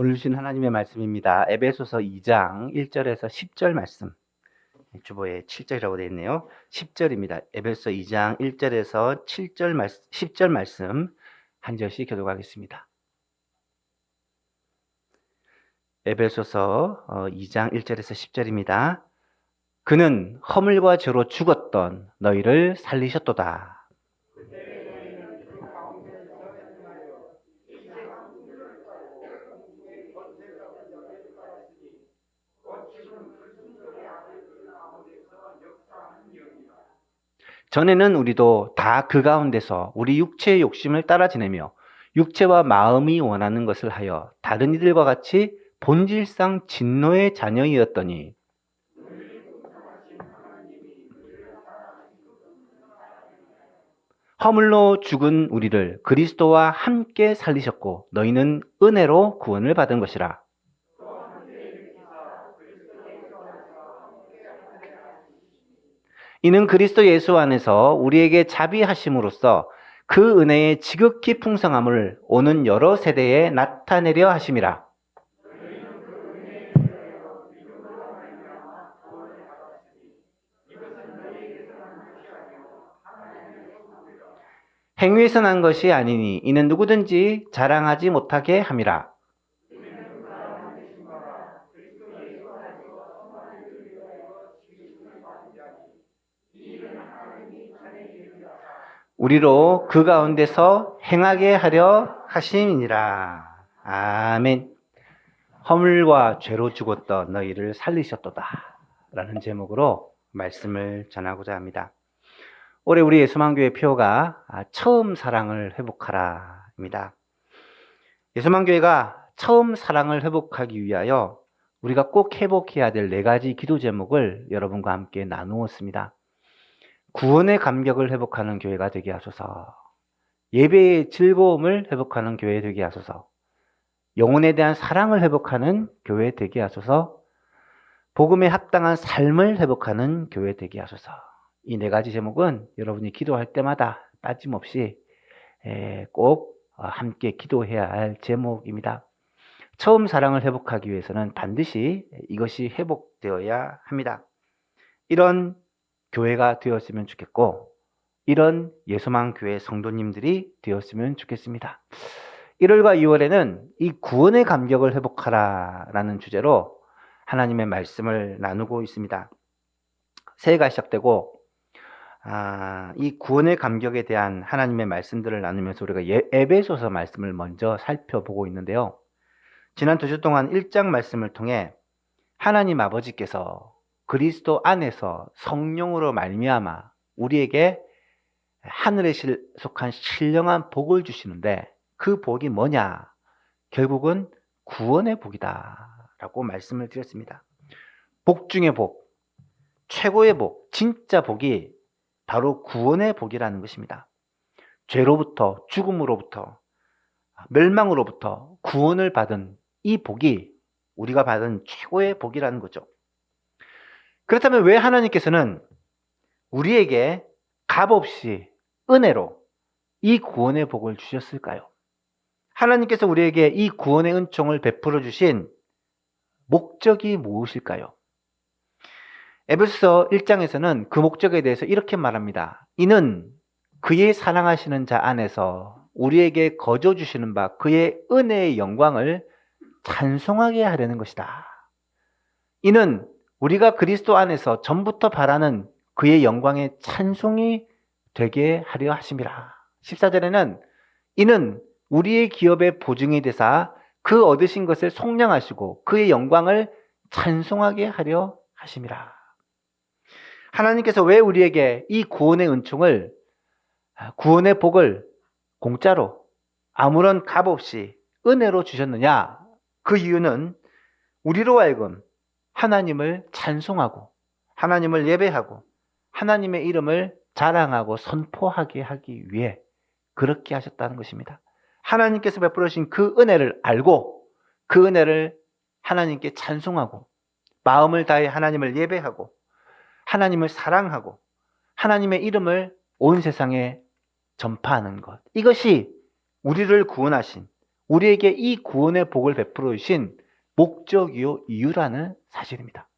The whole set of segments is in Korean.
오늘 주신 하나님의 말씀입니다. 에베소서 2장 1절에서 10절 말씀. 주보에 7절이라고 되어 있네요. 10절입니다. 에베소서 2장 1절에서 10절 말씀 한 절씩 교독하겠습니다. 에베소서 2장 1절에서 10절입니다. 그는 허물과 죄로 죽었던 너희를 살리셨도다. 전에는 우리도 다 그 가운데서 우리 육체의 욕심을 따라 지내며 육체와 마음이 원하는 것을 하여 다른 이들과 같이 본질상 진노의 자녀이었더니 허물로 죽은 우리를 그리스도와 함께 살리셨고 너희는 은혜로 구원을 받은 것이라. 이는 그리스도 예수 안에서 우리에게 자비하심으로써 그 은혜의 지극히 풍성함을 오는 여러 세대에 나타내려 하심이라. 행위에서 난 것이 아니니 이는 누구든지 자랑하지 못하게 함이라. 우리로 그 가운데서 행하게 하려 하심이니라. 아멘. 허물과 죄로 죽었던 너희를 살리셨도다 라는 제목으로 말씀을 전하고자 합니다. 올해 우리 예수만교회 표어가 처음 사랑을 회복하라 입니다. 예수만교회가 처음 사랑을 회복하기 위하여 우리가 꼭 회복해야 될 4가지 기도 제목을 여러분과 함께 나누었습니다. 구원의 감격을 회복하는 교회가 되게 하소서. 예배의 즐거움을 회복하는 교회 되게 하소서. 영혼에 대한 사랑을 회복하는 교회 되게 하소서. 복음에 합당한 삶을 회복하는 교회 되게 하소서. 이 4가지 제목은 여러분이 기도할 때마다 빠짐없이 꼭 함께 기도해야 할 제목입니다. 처음 사랑을 회복하기 위해서는 반드시 이것이 회복되어야 합니다. 이런 교회가 되었으면 좋겠고 이런 예수만 교회 성도님들이 되었으면 좋겠습니다. 1월과 2월에는 이 구원의 감격을 회복하라 라는 주제로 하나님의 말씀을 나누고 있습니다. 새해가 시작되고 이 구원의 감격에 대한 하나님의 말씀들을 나누면서 우리가 에베소서 말씀을 먼저 살펴보고 있는데요. 지난 2주 동안 1장 말씀을 통해 하나님 아버지께서 그리스도 안에서 성령으로 말미암아 우리에게 하늘에 속한 신령한 복을 주시는데 그 복이 뭐냐? 결국은 구원의 복이다 라고 말씀을 드렸습니다. 복 중의 복, 최고의 복, 진짜 복이 바로 구원의 복이라는 것입니다. 죄로부터, 죽음으로부터, 멸망으로부터 구원을 받은 이 복이 우리가 받은 최고의 복이라는 거죠. 그렇다면 왜 하나님께서는 우리에게 값없이 은혜로 이 구원의 복을 주셨을까요? 하나님께서 우리에게 이 구원의 은총을 베풀어 주신 목적이 무엇일까요? 에베소서 1장에서는 그 목적에 대해서 이렇게 말합니다. 이는 그의 사랑하시는 자 안에서 우리에게 거저 주시는 바 그의 은혜의 영광을 찬송하게 하려는 것이다. 이는 우리가 그리스도 안에서 전부터 바라는 그의 영광의 찬송이 되게 하려 하심이라. 14절에는 이는 우리의 기업의 보증이 되사 그 얻으신 것을 속량하시고 그의 영광을 찬송하게 하려 하심이라. 하나님께서 왜 우리에게 이 구원의 은총을, 구원의 복을 공짜로 아무런 값 없이 은혜로 주셨느냐? 그 이유는 우리로 하여금 하나님을 찬송하고 하나님을 예배하고 하나님의 이름을 자랑하고 선포하게 하기 위해 그렇게 하셨다는 것입니다. 하나님께서 베풀어 주신 그 은혜를 알고 그 은혜를 하나님께 찬송하고 마음을 다해 하나님을 예배하고 하나님을 사랑하고 하나님의 이름을 온 세상에 전파하는 것. 이것이 우리를 구원하신, 우리에게 이 구원의 복을 베풀어 주신 목적이요 이유라는 사실입니다.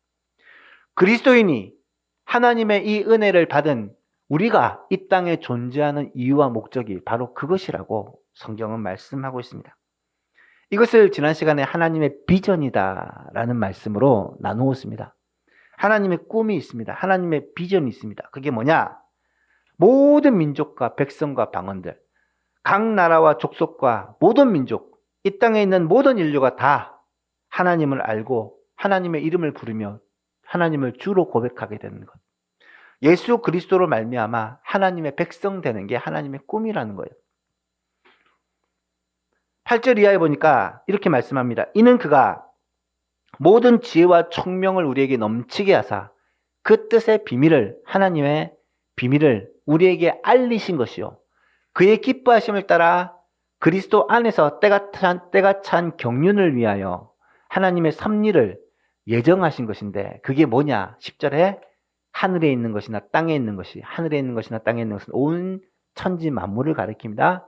그리스도인이 하나님의 이 은혜를 받은 우리가 이 땅에 존재하는 이유와 목적이 바로 그것이라고 성경은 말씀하고 있습니다. 이것을 지난 시간에 하나님의 비전이다라는 말씀으로 나누었습니다. 하나님의 꿈이 있습니다. 하나님의 비전이 있습니다. 그게 뭐냐? 모든 민족과 백성과 방언들, 각 나라와 족속과 모든 민족, 이 땅에 있는 모든 인류가 다 하나님을 알고 하나님의 이름을 부르며 하나님을 주로 고백하게 되는 것. 예수 그리스도로 말미암아 하나님의 백성 되는 게 하나님의 꿈이라는 거예요. 8절 이하에 보니까 이렇게 말씀합니다. 이는 그가 모든 지혜와 총명을 우리에게 넘치게 하사 그 뜻의 비밀을, 하나님의 비밀을 우리에게 알리신 것이요 그의 기뻐하심을 따라 그리스도 안에서 때가 찬 경륜을 위하여 하나님의 섭리를 예정하신 것인데, 그게 뭐냐? 10절에 하늘에 있는 것이나 땅에 있는 것이, 하늘에 있는 것이나 땅에 있는 것은 온 천지 만물을 가리킵니다.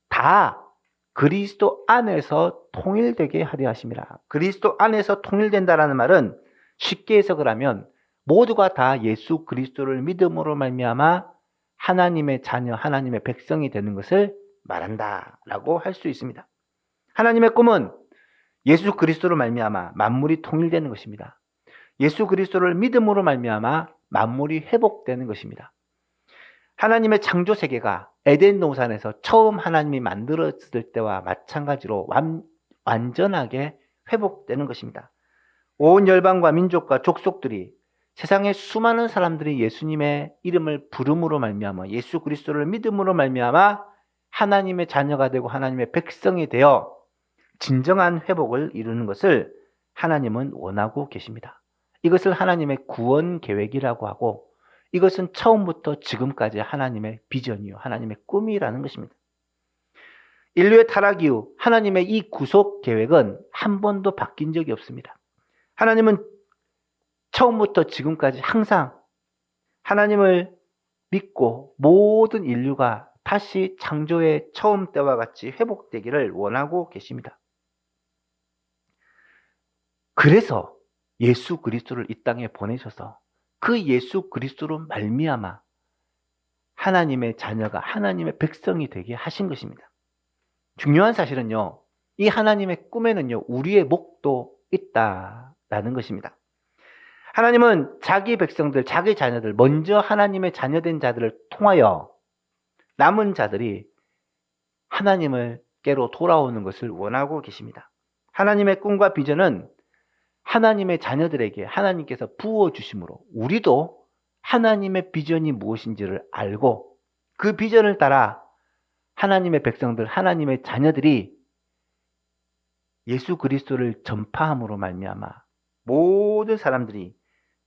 다 그리스도 안에서 통일되게 하려 하심이라. 그리스도 안에서 통일된다라는 말은 쉽게 해석을 하면 모두가 다 예수 그리스도를 믿음으로 말미암아 하나님의 자녀, 하나님의 백성이 되는 것을 말한다라고 할 수 있습니다. 하나님의 꿈은 예수 그리스도로 말미암아 만물이 통일되는 것입니다. 예수 그리스도를 믿음으로 말미암아 만물이 회복되는 것입니다. 하나님의 창조 세계가 에덴 동산에서 처음 하나님이 만들었을 때와 마찬가지로 완전하게 회복되는 것입니다. 온 열방과 민족과 족속들이, 세상의 수많은 사람들이 예수님의 이름을 부름으로 말미암아 예수 그리스도를 믿음으로 말미암아 하나님의 자녀가 되고 하나님의 백성이 되어 진정한 회복을 이루는 것을 하나님은 원하고 계십니다. 이것을 하나님의 구원 계획이라고 하고, 이것은 처음부터 지금까지 하나님의 비전이요 하나님의 꿈이라는 것입니다. 인류의 타락 이후 하나님의 이 구속 계획은 한 번도 바뀐 적이 없습니다. 하나님은 처음부터 지금까지 항상 하나님을 믿고 모든 인류가 다시 창조의 처음 때와 같이 회복되기를 원하고 계십니다. 그래서 예수 그리스도를 이 땅에 보내셔서 그 예수 그리스도로 말미암아 하나님의 자녀가 하나님의 백성이 되게 하신 것입니다. 중요한 사실은요, 이 하나님의 꿈에는요 우리의 목도 있다라는 것입니다. 하나님은 자기 백성들, 자기 자녀들, 먼저 하나님의 자녀된 자들을 통하여 남은 자들이 하나님께로 돌아오는 것을 원하고 계십니다. 하나님의 꿈과 비전은 하나님의 자녀들에게 하나님께서 부어주심으로 우리도 하나님의 비전이 무엇인지를 알고 그 비전을 따라 하나님의 백성들, 하나님의 자녀들이 예수 그리스도를 전파함으로 말미암아 모든 사람들이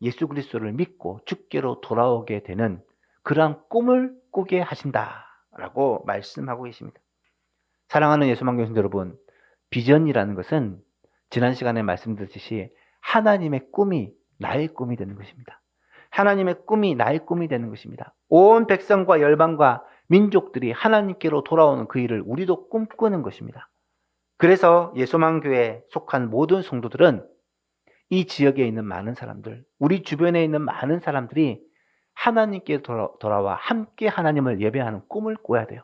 예수 그리스도를 믿고 주께로 돌아오게 되는 그러한 꿈을 꾸게 하신다라고 말씀하고 계십니다. 사랑하는 예수만교신 여러분, 비전이라는 것은 지난 시간에 말씀드렸듯이 하나님의 꿈이 나의 꿈이 되는 것입니다. 하나님의 꿈이 나의 꿈이 되는 것입니다. 온 백성과 열방과 민족들이 하나님께로 돌아오는 그 일을 우리도 꿈꾸는 것입니다. 그래서 예수만교회에 속한 모든 성도들은 이 지역에 있는 많은 사람들, 우리 주변에 있는 많은 사람들이 하나님께 돌아와 함께 하나님을 예배하는 꿈을 꿔야 돼요.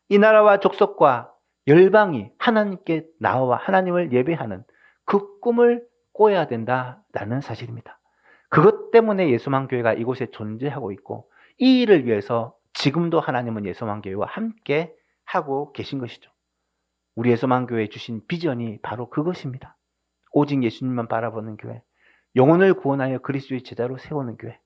이 나라와 족속과 열방이 하나님께 나와 하나님을 예배하는 그 꿈을 꿔야 된다라는 사실입니다. 그것 때문에 예수만교회가 이곳에 존재하고 있고, 이 일을 위해서 지금도 하나님은 예수만교회와 함께 하고 계신 것이죠. 우리 예수만교회에 주신 비전이 바로 그것입니다. 오직 예수님만 바라보는 교회, 영혼을 구원하여 그리스도의 제자로 세우는 교회.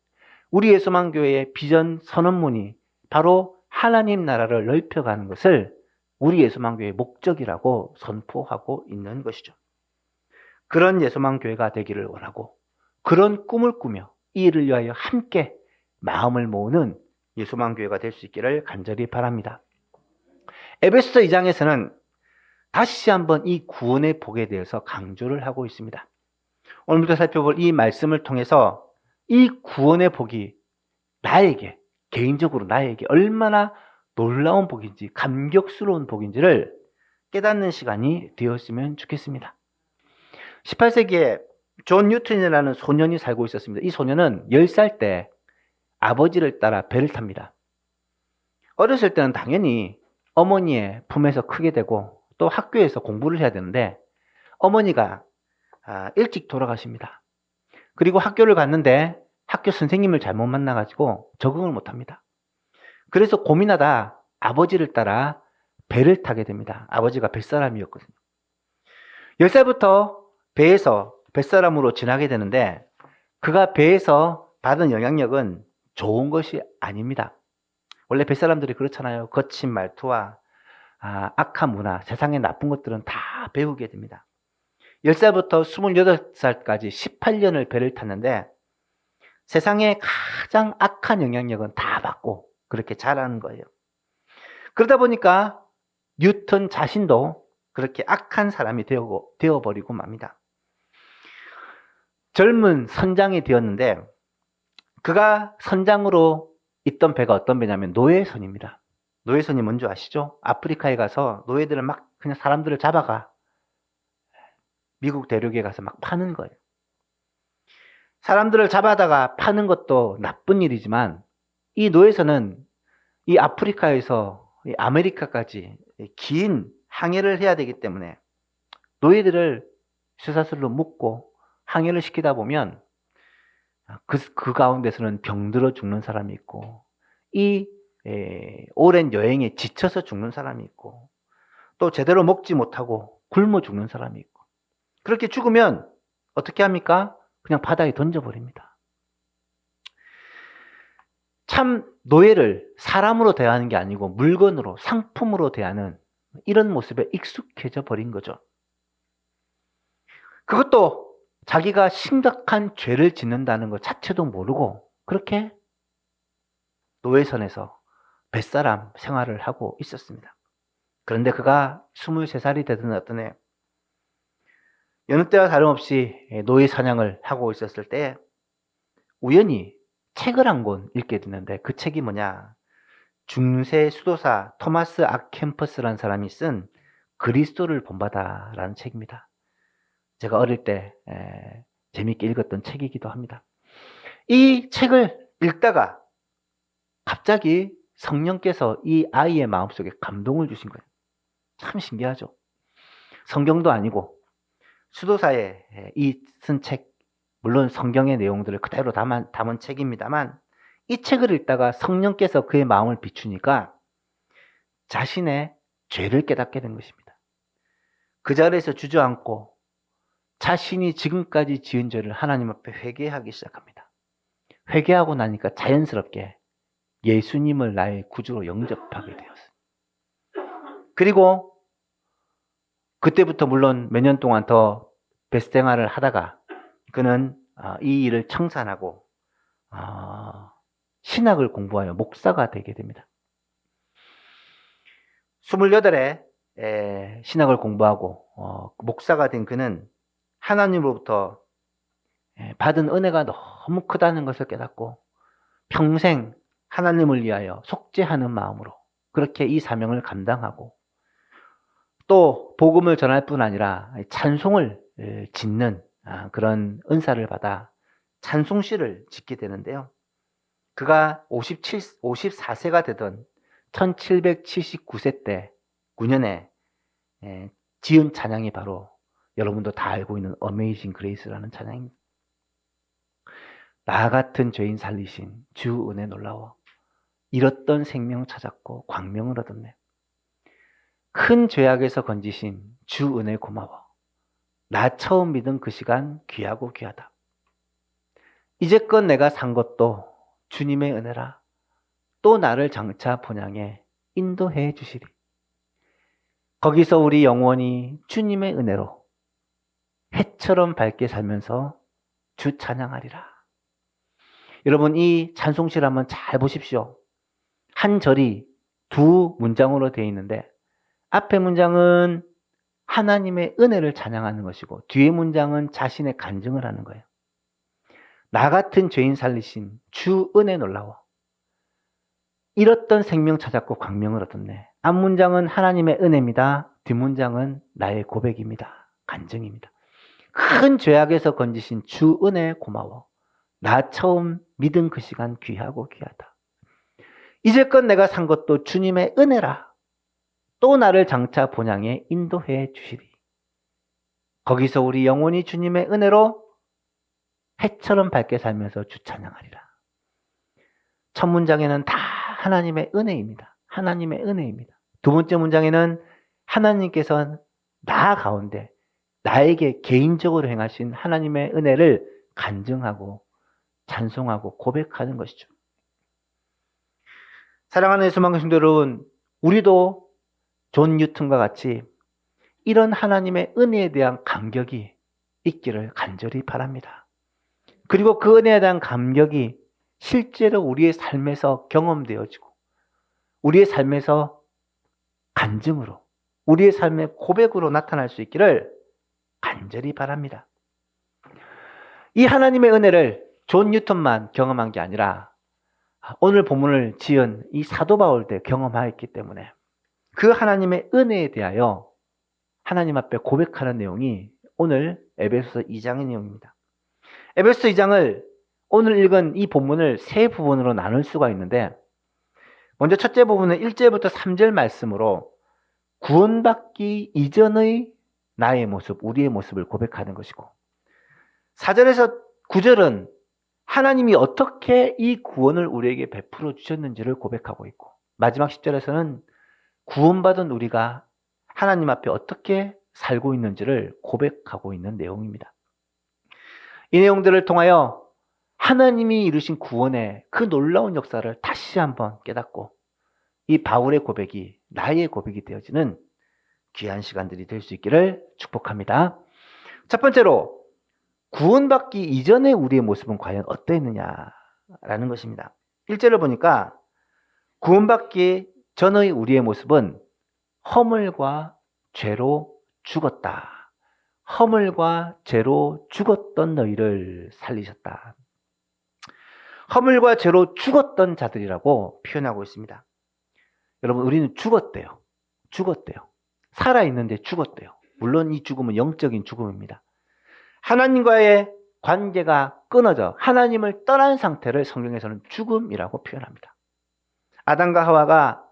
우리 예수만교회의 비전 선언문이 바로 하나님 나라를 넓혀가는 것을 우리 예수만교회의 목적이라고 선포하고 있는 것이죠. 그런 예수만교회가 되기를 원하고 그런 꿈을 꾸며 이 일을 위하여 함께 마음을 모으는 예수만교회가 될 수 있기를 간절히 바랍니다. 에베소서 2장에서는 다시 한번 이 구원의 복에 대해서 강조를 하고 있습니다. 오늘부터 살펴볼 이 말씀을 통해서 이 구원의 복이 나에게, 개인적으로 나에게 얼마나 놀라운 복인지, 감격스러운 복인지를 깨닫는 시간이 되었으면 좋겠습니다. 18세기에 존 뉴턴이라는 소년이 살고 있었습니다. 이 소년은 10살 때 아버지를 따라 배를 탑니다. 어렸을 때는 당연히 어머니의 품에서 크게 되고 또 학교에서 공부를 해야 되는데 어머니가 일찍 돌아가십니다. 그리고 학교를 갔는데 학교 선생님을 잘못 만나가지고 적응을 못합니다. 그래서 고민하다 아버지를 따라 배를 타게 됩니다. 아버지가 뱃사람이었거든요. 10살부터 배에서 뱃사람으로 지나게 되는데 그가 배에서 받은 영향력은 좋은 것이 아닙니다. 원래 뱃사람들이 그렇잖아요. 거친 말투와 악한 문화, 세상의 나쁜 것들은 다 배우게 됩니다. 10살부터 28살까지 18년을 배를 탔는데 세상의 가장 악한 영향력은 다 받고 그렇게 자라는 거예요. 그러다 보니까 뉴턴 자신도 그렇게 악한 사람이 되어버리고 맙니다. 젊은 선장이 되었는데 그가 선장으로 있던 배가 어떤 배냐면 노예선입니다. 노예선이 뭔지 아시죠? 아프리카에 가서 노예들을 막 그냥 사람들을 잡아가 미국 대륙에 가서 막 파는 거예요. 사람들을 잡아다가 파는 것도 나쁜 일이지만 이 노예선은 이 아프리카에서 이 아메리카까지 긴 항해를 해야 되기 때문에 노예들을 쇠사슬로 묶고 항해를 시키다 보면 그 가운데서는 병들어 죽는 사람이 있고 이 오랜 여행에 지쳐서 죽는 사람이 있고 또 제대로 먹지 못하고 굶어 죽는 사람이 있고 그렇게 죽으면 어떻게 합니까? 그냥 바다에 던져버립니다. 참 노예를 사람으로 대하는 게 아니고 물건으로 상품으로 대하는 이런 모습에 익숙해져 버린 거죠. 그것도 자기가 심각한 죄를 짓는다는 것 자체도 모르고 그렇게 노예선에서 뱃사람 생활을 하고 있었습니다. 그런데 그가 23살이 되던 어떤 해 여느 때와 다름없이 노예 사냥을 하고 있었을 때 우연히 책을 한 권 읽게 됐는데 그 책이 뭐냐? 중세 수도사 토마스 아캠퍼스라는 사람이 쓴 그리스도를 본받아라는 책입니다. 제가 어릴 때 재미있게 읽었던 책이기도 합니다. 이 책을 읽다가 갑자기 성령께서 이 아이의 마음속에 감동을 주신 거예요. 참 신기하죠. 성경도 아니고 수도사의 이 쓴 책, 물론 성경의 내용들을 그대로 담은 책입니다만 이 책을 읽다가 성령께서 그의 마음을 비추니까 자신의 죄를 깨닫게 된 것입니다. 그 자리에서 주저앉고 자신이 지금까지 지은 죄를 하나님 앞에 회개하기 시작합니다. 회개하고 나니까 자연스럽게 예수님을 나의 구주로 영접하게 되었어요. 그리고 그때부터 물론 몇 년 동안 더 뱃생활을 하다가 그는 이 일을 청산하고 신학을 공부하여 목사가 되게 됩니다. 28에 신학을 공부하고 목사가 된 그는 하나님으로부터 받은 은혜가 너무 크다는 것을 깨닫고 평생 하나님을 위하여 속죄하는 마음으로 그렇게 이 사명을 감당하고 또 복음을 전할 뿐 아니라 찬송을 짓는 그런 은사를 받아 찬송시를 짓게 되는데요. 그가 54세가 되던 1779세 때 9년에 지은 찬양이 바로 여러분도 다 알고 있는 어메이징 그레이스라는 찬양입니다. 나 같은 죄인 살리신 주 은혜 놀라워 잃었던 생명 찾았고 광명을 얻었네. 큰 죄악에서 건지신 주 은혜 고마워. 나 처음 믿은 그 시간 귀하고 귀하다. 이제껏 내가 산 것도 주님의 은혜라. 또 나를 장차 본향에 인도해 주시리. 거기서 우리 영원히 주님의 은혜로 해처럼 밝게 살면서 주 찬양하리라. 여러분 이 찬송시를 한번 잘 보십시오. 한 절이 두 문장으로 되어 있는데 앞에 문장은 하나님의 은혜를 찬양하는 것이고 뒤에 문장은 자신의 간증을 하는 거예요. 나 같은 죄인 살리신 주 은혜 놀라워. 잃었던 생명 찾았고 광명을 얻었네. 앞문장은 하나님의 은혜입니다. 뒷문장은 나의 고백입니다. 간증입니다. 큰 죄악에서 건지신 주 은혜 고마워. 나 처음 믿은 그 시간 귀하고 귀하다. 이제껏 내가 산 것도 주님의 은혜라. 또 나를 장차 본향에 인도해 주시리. 거기서 우리 영혼이 주님의 은혜로 해처럼 밝게 살면서 주 찬양하리라. 첫 문장에는 다 하나님의 은혜입니다. 하나님의 은혜입니다. 두 번째 문장에는 하나님께서 나 가운데 나에게 개인적으로 행하신 하나님의 은혜를 간증하고 찬송하고 고백하는 것이죠. 사랑하는 예수만큼 성도 여러분, 우리도 존 뉴턴과 같이 이런 하나님의 은혜에 대한 감격이 있기를 간절히 바랍니다. 그리고 그 은혜에 대한 감격이 실제로 우리의 삶에서 경험되어지고 우리의 삶에서 간증으로, 우리의 삶의 고백으로 나타날 수 있기를 간절히 바랍니다. 이 하나님의 은혜를 존 뉴턴만 경험한 게 아니라 오늘 본문을 지은 이 사도 바울도 경험하였기 때문에 그 하나님의 은혜에 대하여 하나님 앞에 고백하는 내용이 오늘 에베소서 2장의 내용입니다. 에베소서 2장을 오늘 읽은 이 본문을 세 부분으로 나눌 수가 있는데, 먼저 첫째 부분은 1절부터 3절 말씀으로 구원받기 이전의 나의 모습, 우리의 모습을 고백하는 것이고, 4절에서 9절은 하나님이 어떻게 이 구원을 우리에게 베풀어 주셨는지를 고백하고 있고, 마지막 10절에서는 구원받은 우리가 하나님 앞에 어떻게 살고 있는지를 고백하고 있는 내용입니다. 이 내용들을 통하여 하나님이 이루신 구원의 그 놀라운 역사를 다시 한번 깨닫고 이 바울의 고백이 나의 고백이 되어지는 귀한 시간들이 될 수 있기를 축복합니다. 첫 번째로 구원받기 이전의 우리의 모습은 과연 어떠했느냐라는 것입니다. 1절을 보니까 구원받기 전의 우리의 모습은 허물과 죄로 죽었다. 허물과 죄로 죽었던 너희를 살리셨다. 허물과 죄로 죽었던 자들이라고 표현하고 있습니다. 여러분, 우리는 죽었대요. 살아있는데 죽었대요. 물론 이 죽음은 영적인 죽음입니다. 하나님과의 관계가 끊어져 하나님을 떠난 상태를 성경에서는 죽음이라고 표현합니다. 아담과 하와가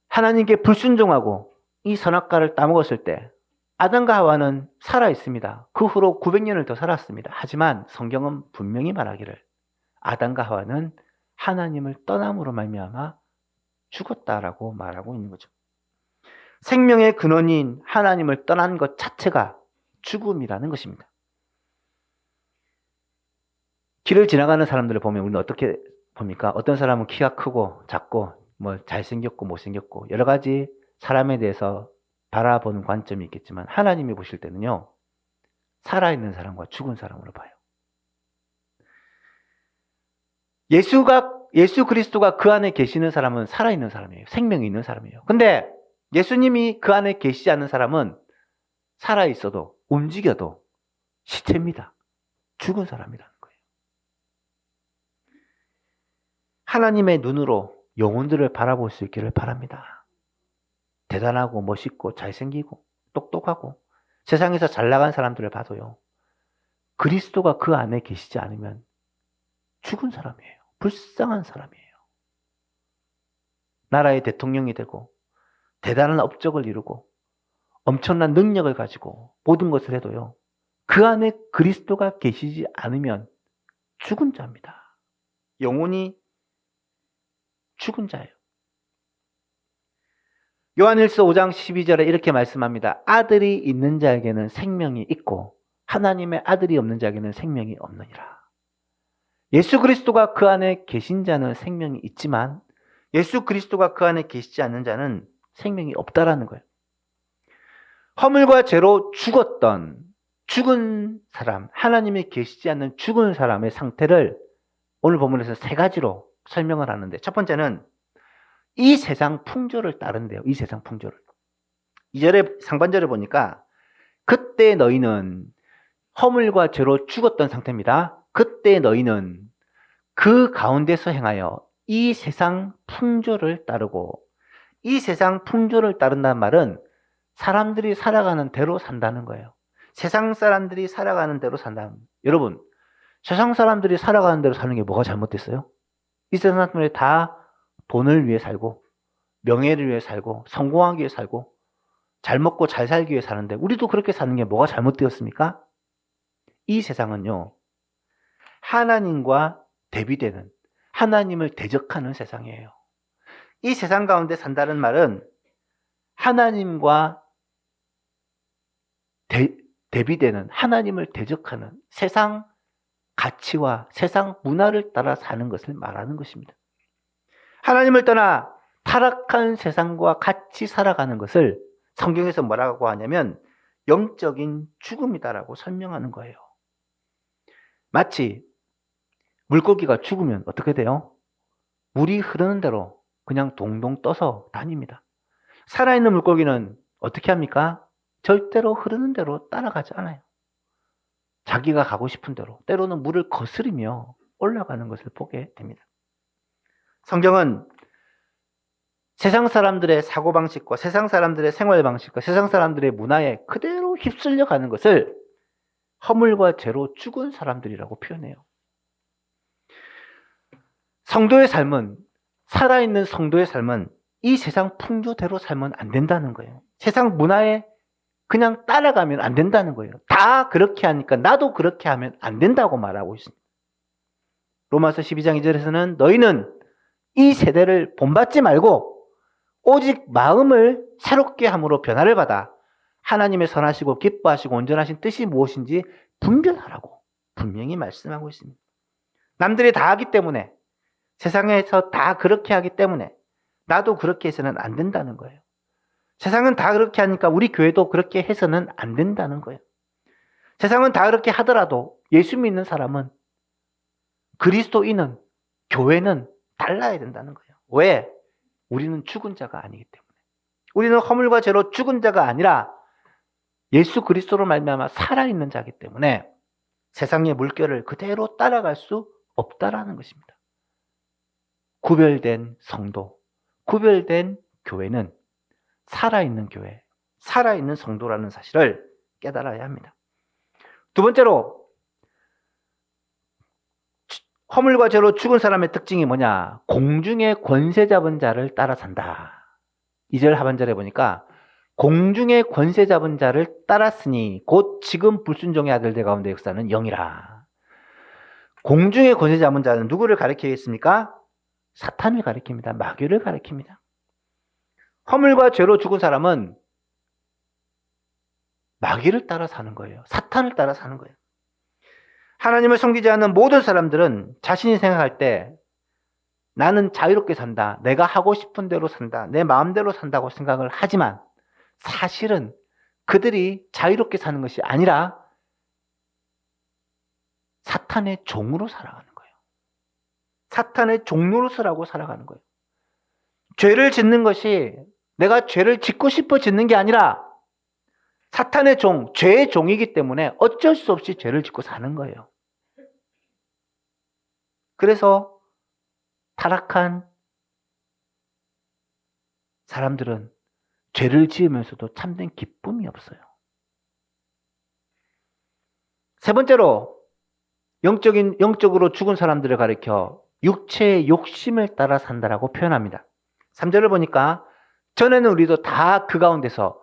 하나님께 불순종하고 이 선악과를 따먹었을 때 아담과 하와는 살아있습니다. 그 후로 900년을 더 살았습니다. 하지만 성경은 분명히 말하기를 아담과 하와는 하나님을 떠남으로 말미암아 죽었다라고 말하고 있는 거죠. 생명의 근원인 하나님을 떠난 것 자체가 죽음이라는 것입니다. 길을 지나가는 사람들을 보면 우리는 어떻게 봅니까? 어떤 사람은 키가 크고 작고 잘생겼고 못생겼고 여러 가지 사람에 대해서 바라보는 관점이 있겠지만 하나님이 보실 때는요, 살아있는 사람과 죽은 사람으로 봐요. 예수 그리스도가 그 안에 계시는 사람은 살아있는 사람이에요. 생명이 있는 사람이에요. 근데 예수님이 그 안에 계시지 않는 사람은 살아있어도 움직여도 시체입니다. 죽은 사람이라는 거예요. 하나님의 눈으로 영혼들을 바라볼 수 있기를 바랍니다. 대단하고 멋있고 잘생기고 똑똑하고 세상에서 잘 나간 사람들을 봐도요, 그리스도가 그 안에 계시지 않으면 죽은 사람이에요. 불쌍한 사람이에요. 나라의 대통령이 되고 대단한 업적을 이루고 엄청난 능력을 가지고 모든 것을 해도요, 그 안에 그리스도가 계시지 않으면 죽은 자입니다. 영혼이 죽은 자예요. 요한일서 5장 12절에 이렇게 말씀합니다. 아들이 있는 자에게는 생명이 있고 하나님의 아들이 없는 자에게는 생명이 없느니라. 예수 그리스도가 그 안에 계신 자는 생명이 있지만 예수 그리스도가 그 안에 계시지 않는 자는 생명이 없다라는 거예요. 허물과 죄로 죽은 사람, 하나님이 계시지 않는 죽은 사람의 상태를 오늘 본문에서 세 가지로 설명을 하는데, 첫 번째는 이 세상 풍조를 따른대요. 이 세상 풍조를. 2절에 상반절을 보니까 그때 너희는 허물과 죄로 죽었던 상태입니다. 그때 너희는 그 가운데서 행하여 이 세상 풍조를 따르고 이 세상 풍조를 따른다는 말은 사람들이 살아가는 대로 산다는 거예요. 세상 사람들이 살아가는 대로 산다는 거예요. 여러분, 세상 사람들이 살아가는 대로 사는 게 뭐가 잘못됐어요? 이 세상 사람들이 다 돈을 위해 살고 명예를 위해 살고 성공하기 위해 살고 잘 먹고 잘 살기 위해 사는데 우리도 그렇게 사는 게 뭐가 잘못되었습니까? 이 세상은요, 하나님과 대비되는, 하나님을 대적하는 세상이에요. 이 세상 가운데 산다는 말은 하나님과 대비되는, 하나님을 대적하는 세상 가치와 세상 문화를 따라 사는 것을 말하는 것입니다. 하나님을 떠나 타락한 세상과 같이 살아가는 것을 성경에서 뭐라고 하냐면 영적인 죽음이다라고 설명하는 거예요. 마치 물고기가 죽으면 어떻게 돼요? 물이 흐르는 대로 그냥 동동 떠서 다닙니다. 살아있는 물고기는 어떻게 합니까? 절대로 흐르는 대로 따라가지 않아요. 자기가 가고 싶은 대로 때로는 물을 거스르며 올라가는 것을 보게 됩니다. 성경은 세상 사람들의 사고방식과 세상 사람들의 생활방식과 세상 사람들의 문화에 그대로 휩쓸려 가는 것을 허물과 죄로 죽은 사람들이라고 표현해요. 성도의 삶은, 살아있는 성도의 삶은 이 세상 풍조대로 살면 안 된다는 거예요. 세상 문화에 그냥 따라가면 안 된다는 거예요. 다 그렇게 하니까 나도 그렇게 하면 안 된다고 말하고 있습니다. 로마서 12장 2절에서는 너희는 이 세대를 본받지 말고 오직 마음을 새롭게 함으로 변화를 받아 하나님의 선하시고 기뻐하시고 온전하신 뜻이 무엇인지 분별하라고 분명히 말씀하고 있습니다. 남들이 다 하기 때문에, 세상에서 다 그렇게 하기 때문에 나도 그렇게 해서는 안 된다는 거예요. 세상은 다 그렇게 하니까 우리 교회도 그렇게 해서는 안 된다는 거예요. 세상은 다 그렇게 하더라도 예수 믿는 사람은, 그리스도인은, 교회는 달라야 된다는 거예요. 왜? 우리는 죽은 자가 아니기 때문에. 우리는 허물과 죄로 죽은 자가 아니라 예수 그리스도로 말미암아 살아있는 자이기 때문에 세상의 물결을 그대로 따라갈 수 없다라는 것입니다. 구별된 성도, 구별된 교회는 살아있는 교회, 살아있는 성도라는 사실을 깨달아야 합니다. 두 번째로, 허물과 죄로 죽은 사람의 특징이 뭐냐? 공중의 권세 잡은 자를 따라 산다. 2절 하반절에 보니까 공중의 권세 잡은 자를 따랐으니 곧 지금 불순종의 아들들 가운데 역사는 영이라. 공중의 권세 잡은 자는 누구를 가리키겠습니까? 사탄을 가리킵니다. 마귀를 가리킵니다. 허물과 죄로 죽은 사람은 마귀를 따라 사는 거예요. 사탄을 따라 사는 거예요. 하나님을 섬기지 않는 모든 사람들은 자신이 생각할 때 나는 자유롭게 산다, 내가 하고 싶은 대로 산다, 내 마음대로 산다고 생각을 하지만 사실은 그들이 자유롭게 사는 것이 아니라 사탄의 종으로 살아가는 거예요. 사탄의 종로로서라고 살아가는 거예요. 죄를 짓는 것이 내가 죄를 짓고 싶어 짓는 게 아니라 사탄의 종, 죄의 종이기 때문에 어쩔 수 없이 죄를 짓고 사는 거예요. 그래서 타락한 사람들은 죄를 지으면서도 참된 기쁨이 없어요. 세 번째로, 영적으로 죽은 사람들을 가리켜 육체의 욕심을 따라 산다라고 표현합니다. 3절을 보니까 전에는 우리도 다 그 가운데서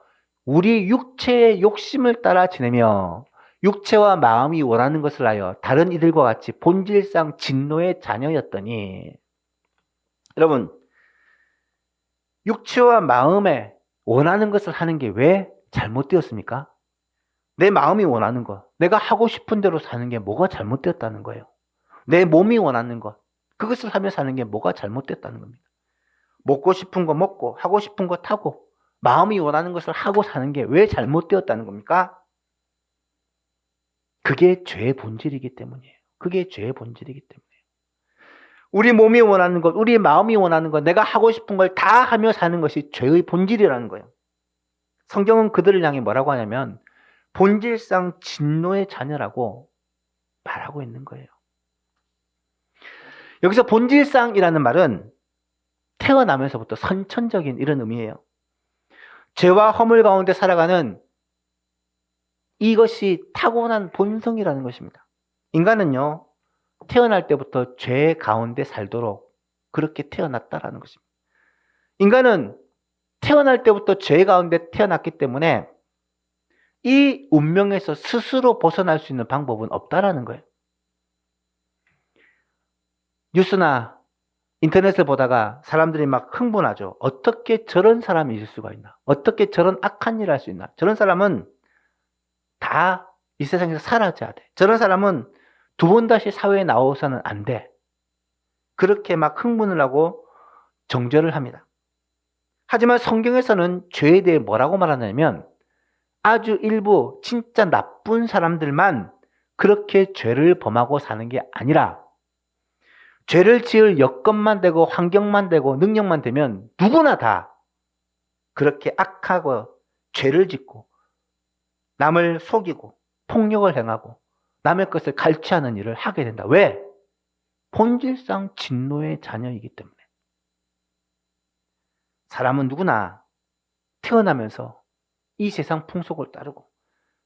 우리 육체의 욕심을 따라 지내며 육체와 마음이 원하는 것을 하여 다른 이들과 같이 본질상 진노의 자녀였더니, 여러분, 육체와 마음에 원하는 것을 하는 게 왜 잘못되었습니까? 내 마음이 원하는 것, 내가 하고 싶은 대로 사는 게 뭐가 잘못되었다는 거예요. 내 몸이 원하는 것, 그것을 하며 사는 게 뭐가 잘못됐다는 겁니다. 먹고 싶은 거 먹고 하고 싶은 거 하고 마음이 원하는 것을 하고 사는 게 왜 잘못되었다는 겁니까? 그게 죄의 본질이기 때문이에요. 그게 죄의 본질이기 때문이에요. 우리 몸이 원하는 것, 우리 마음이 원하는 것, 내가 하고 싶은 걸 다 하며 사는 것이 죄의 본질이라는 거예요. 성경은 그들을 향해 뭐라고 하냐면 본질상 진노의 자녀라고 말하고 있는 거예요. 여기서 본질상이라는 말은 태어나면서부터 선천적인 이런 의미예요. 죄와 허물 가운데 살아가는 이것이 타고난 본성이라는 것입니다. 인간은요, 태어날 때부터 죄 가운데 살도록 그렇게 태어났다라는 것입니다. 인간은 태어날 때부터 죄 가운데 태어났기 때문에 이 운명에서 스스로 벗어날 수 있는 방법은 없다라는 거예요. 뉴스나 인터넷을 보다가 사람들이 막 흥분하죠. 어떻게 저런 사람이 있을 수가 있나? 어떻게 저런 악한 일을 할 수 있나? 저런 사람은 다 이 세상에서 사라져야 돼. 저런 사람은 두 번 다시 사회에 나와서는 안 돼. 그렇게 막 흥분을 하고 정죄를 합니다. 하지만 성경에서는 죄에 대해 뭐라고 말하냐면 아주 일부 진짜 나쁜 사람들만 그렇게 죄를 범하고 사는 게 아니라 죄를 지을 여건만 되고 환경만 되고 능력만 되면 누구나 다 그렇게 악하고 죄를 짓고 남을 속이고 폭력을 행하고 남의 것을 갈취하는 일을 하게 된다. 왜? 본질상 진노의 자녀이기 때문에. 사람은 누구나 태어나면서 이 세상 풍속을 따르고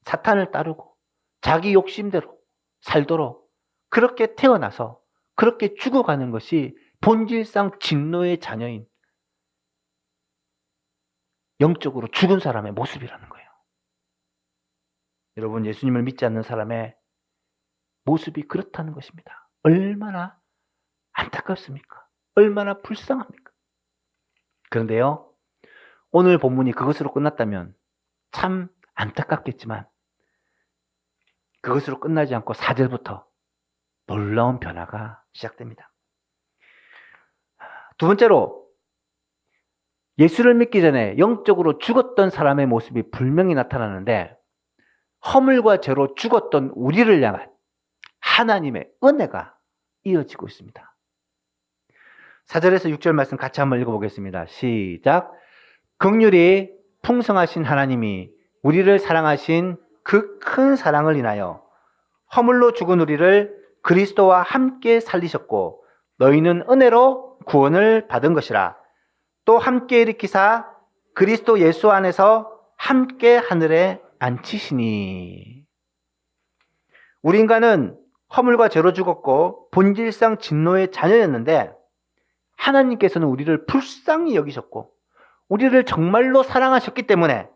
사탄을 따르고 자기 욕심대로 살도록 그렇게 태어나서 그렇게 죽어가는 것이 본질상 진노의 자녀인 영적으로 죽은 사람의 모습이라는 거예요. 여러분, 예수님을 믿지 않는 사람의 모습이 그렇다는 것입니다. 얼마나 안타깝습니까? 얼마나 불쌍합니까? 그런데요, 오늘 본문이 그것으로 끝났다면 참 안타깝겠지만 그것으로 끝나지 않고 4절부터 놀라운 변화가 시작됩니다. 두 번째로, 예수를 믿기 전에 영적으로 죽었던 사람의 모습이 분명히 나타나는데 허물과 죄로 죽었던 우리를 향한 하나님의 은혜가 이어지고 있습니다. 4절에서 6절 말씀 같이 한번 읽어보겠습니다. 시작. 긍휼이 풍성하신 하나님이 우리를 사랑하신 그 큰 사랑을 인하여 허물로 죽은 우리를 그리스도와 함께 살리셨고 너희는 은혜로 구원을 받은 것이라. 또 함께 일으키사 그리스도 예수 안에서 함께 하늘에 앉히시니. 우리 인간은 허물과 죄로 죽었고 본질상 진노의 자녀였는데 하나님께서는 우리를 불쌍히 여기셨고 우리를 정말로 사랑하셨기 때문에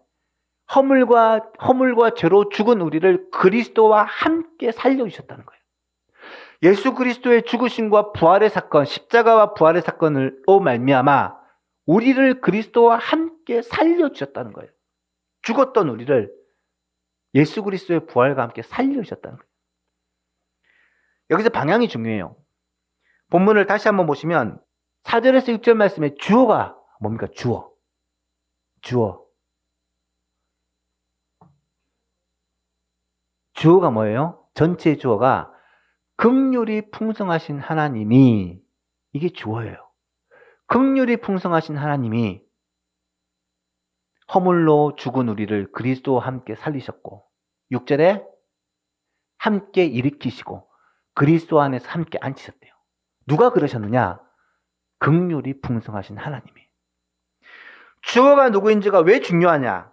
허물과 죄로 죽은 우리를 그리스도와 함께 살려주셨다는 거예요. 예수 그리스도의 죽으심과 부활의 사건, 십자가와 부활의 사건으로 말미암아 우리를 그리스도와 함께 살려주셨다는 거예요. 죽었던 우리를 예수 그리스도의 부활과 함께 살려주셨다는 거예요. 여기서 방향이 중요해요. 본문을 다시 한번 보시면 4절에서 6절 말씀에 주어가 뭡니까? 주어. 주어가 뭐예요? 전체 주어가 긍휼이 풍성하신 하나님이, 이게 주어예요. 긍휼이 풍성하신 하나님이 허물로 죽은 우리를 그리스도와 함께 살리셨고 6절에 함께 일으키시고 그리스도 안에서 함께 앉히셨대요. 누가 그러셨느냐? 긍휼이 풍성하신 하나님이. 주어가 누구인지가 왜 중요하냐?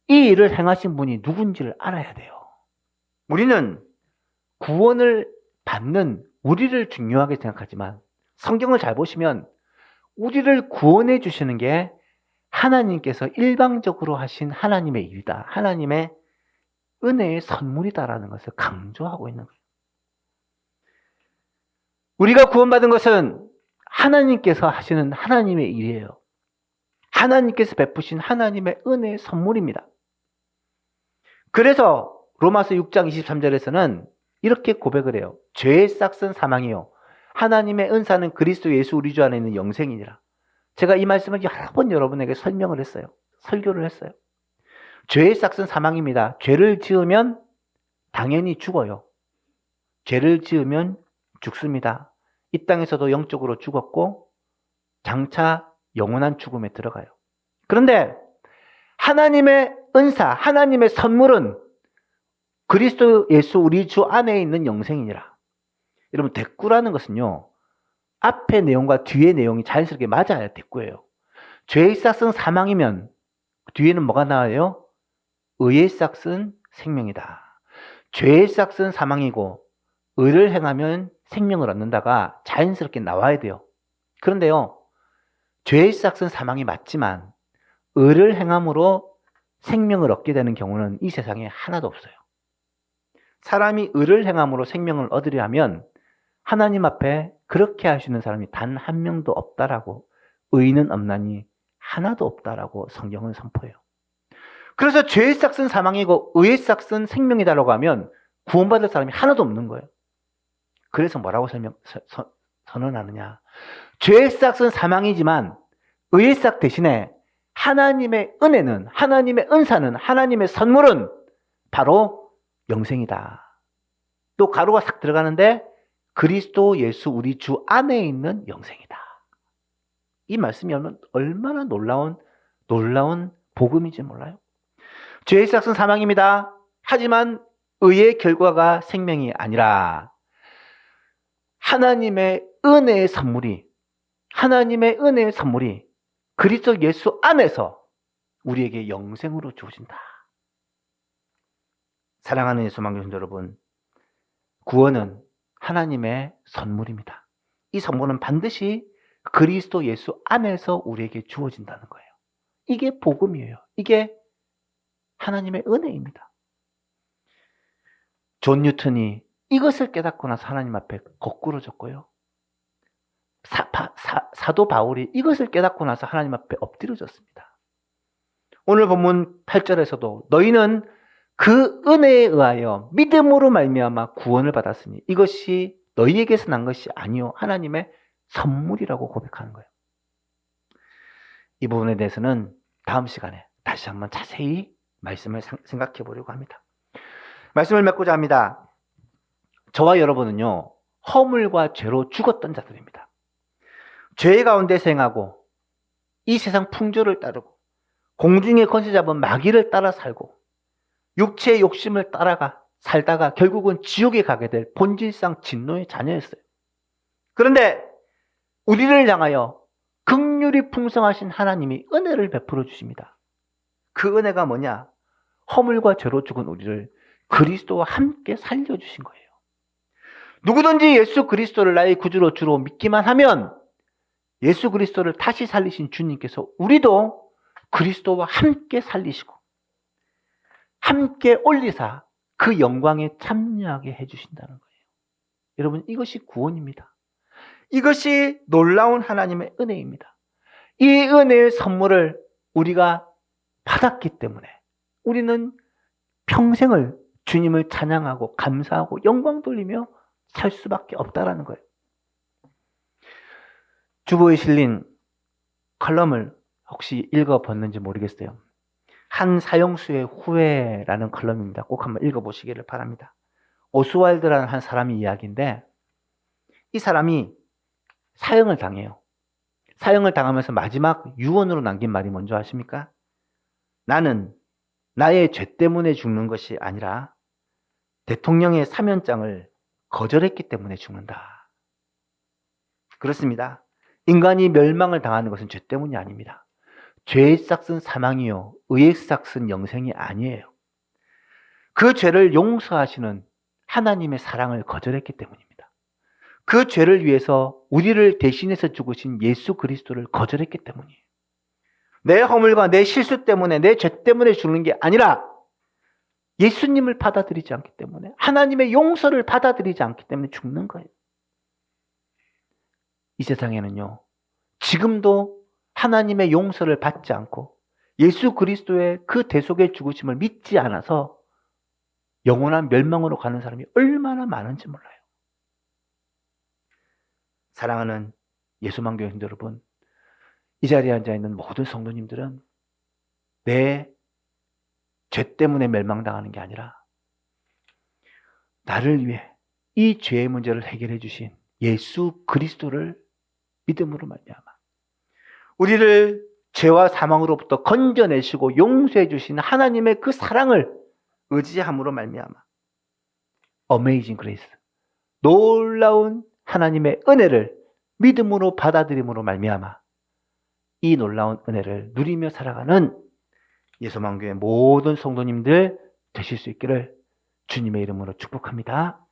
이 일을 행하신 분이 누군지를 알아야 돼요. 우리는 구원을 받는 우리를 중요하게 생각하지만 성경을 잘 보시면 우리를 구원해 주시는 게 하나님께서 일방적으로 하신 하나님의 일이다. 하나님의 은혜의 선물이다라는 것을 강조하고 있는 거예요. 우리가 구원받은 것은 하나님께서 하시는 하나님의 일이에요. 하나님께서 베푸신 하나님의 은혜의 선물입니다. 그래서 로마서 6장 23절에서는 이렇게 고백을 해요. 죄의 싹은 사망이요 하나님의 은사는 그리스도 예수 우리 주 안에 있는 영생이니라. 제가 이 말씀을 여러 번 여러분에게 설명을 했어요. 설교를 했어요. 죄의 싹은 사망입니다. 죄를 지으면 당연히 죽어요. 죄를 지으면 죽습니다. 이 땅에서도 영적으로 죽었고 장차 영원한 죽음에 들어가요. 그런데 하나님의 은사, 하나님의 선물은 그리스도 예수 우리 주 안에 있는 영생이니라. 여러분, 대꾸라는 것은요, 앞의 내용과 뒤의 내용이 자연스럽게 맞아야 됐고요. 죄의 싹은 사망이면 뒤에는 뭐가 나와요? 의의 싹은 생명이다. 죄의 싹은 사망이고 의를 행하면 생명을 얻는다가 자연스럽게 나와야 돼요. 그런데요, 죄의 싹은 사망이 맞지만 의를 행함으로 생명을 얻게 되는 경우는 이 세상에 하나도 없어요. 사람이 의를 행함으로 생명을 얻으려 하면 하나님 앞에 그렇게 할 수 있는 사람이 단 한 명도 없다라고, 의인은 없나니 하나도 없다라고 성경은 선포해요. 그래서 죄의 싹은 사망이고 의의 싹은 생명이다라고 하면 구원받을 사람이 하나도 없는 거예요. 그래서 뭐라고 선언하느냐? 죄의 싹은 사망이지만 의의 싹 대신에 하나님의 은혜는, 하나님의 은사는, 하나님의 선물은 바로 영생이다. 또 가로가 싹 들어가는데 그리스도 예수 우리 주 안에 있는 영생이다. 이 말씀이 얼마나 놀라운 복음인지 몰라요? 죄의 싹은 사망입니다. 하지만 의의 결과가 생명이 아니라 하나님의 은혜의 선물이 그리스도 예수 안에서 우리에게 영생으로 주어진다. 사랑하는 예수 만교신 여러분, 구원은 하나님의 선물입니다. 이 선물은 반드시 그리스도 예수 안에서 우리에게 주어진다는 거예요. 이게 복음이에요. 이게 하나님의 은혜입니다. 존 뉴턴이 이것을 깨닫고 나서 하나님 앞에 거꾸러졌고요. 사도 바울이 이것을 깨닫고 나서 하나님 앞에 엎드려졌습니다. 오늘 본문 8절에서도 너희는 그 은혜에 의하여 믿음으로 말미암아 구원을 받았으니 이것이 너희에게서 난 것이 아니요 하나님의 선물이라고 고백하는 거예요. 이 부분에 대해서는 다음 시간에 다시 한번 자세히 말씀을 생각해 보려고 합니다. 말씀을 맺고자 합니다. 저와 여러분은요, 허물과 죄로 죽었던 자들입니다. 죄 가운데 생하고 이 세상 풍조를 따르고 공중의 권세 잡은 마귀를 따라 살고 육체의 욕심을 따라가 살다가 결국은 지옥에 가게 될 본질상 진노의 자녀였어요. 그런데 우리를 향하여 긍휼이 풍성하신 하나님이 은혜를 베풀어 주십니다. 그 은혜가 뭐냐? 허물과 죄로 죽은 우리를 그리스도와 함께 살려주신 거예요. 누구든지 예수 그리스도를 나의 구주로 주로 믿기만 하면 예수 그리스도를 다시 살리신 주님께서 우리도 그리스도와 함께 살리시고 함께 올리사 그 영광에 참여하게 해주신다는 거예요. 여러분, 이것이 구원입니다. 이것이 놀라운 하나님의 은혜입니다. 이 은혜의 선물을 우리가 받았기 때문에 우리는 평생을 주님을 찬양하고 감사하고 영광 돌리며 살 수밖에 없다라는 거예요. 주보에 실린 컬럼을 혹시 읽어봤는지 모르겠어요. 한 사형수의 후회라는 컬럼입니다. 꼭 한번 읽어보시기를 바랍니다. 오스왈드라는 한 사람의 이야기인데 이 사람이 사형을 당해요. 사형을 당하면서 마지막 유언으로 남긴 말이 뭔지 아십니까? 나는 나의 죄 때문에 죽는 것이 아니라 대통령의 사면장을 거절했기 때문에 죽는다. 그렇습니다. 인간이 멸망을 당하는 것은 죄 때문이 아닙니다. 죄의 싹은 사망이요 의의 싹은 영생이 아니에요. 그 죄를 용서하시는 하나님의 사랑을 거절했기 때문입니다. 그 죄를 위해서 우리를 대신해서 죽으신 예수 그리스도를 거절했기 때문이에요. 내 허물과 내 실수 때문에 내 죄 때문에 죽는 게 아니라 예수님을 받아들이지 않기 때문에 하나님의 용서를 받아들이지 않기 때문에 죽는 거예요. 이 세상에는요, 지금도 하나님의 용서를 받지 않고 예수 그리스도의 그 대속의 죽으심을 믿지 않아서 영원한 멸망으로 가는 사람이 얼마나 많은지 몰라요. 사랑하는 예수만 교인 여러분, 이 자리에 앉아있는 모든 성도님들은 내 죄 때문에 멸망당하는 게 아니라 나를 위해 이 죄의 문제를 해결해 주신 예수 그리스도를 믿음으로 말미암아 우리를 죄와 사망으로부터 건져내시고 용서해 주신 하나님의 그 사랑을 의지함으로 말미암아 Amazing Grace, 놀라운 하나님의 은혜를 믿음으로 받아들임으로 말미암아 이 놀라운 은혜를 누리며 살아가는 예수만교회 모든 성도님들 되실 수 있기를 주님의 이름으로 축복합니다.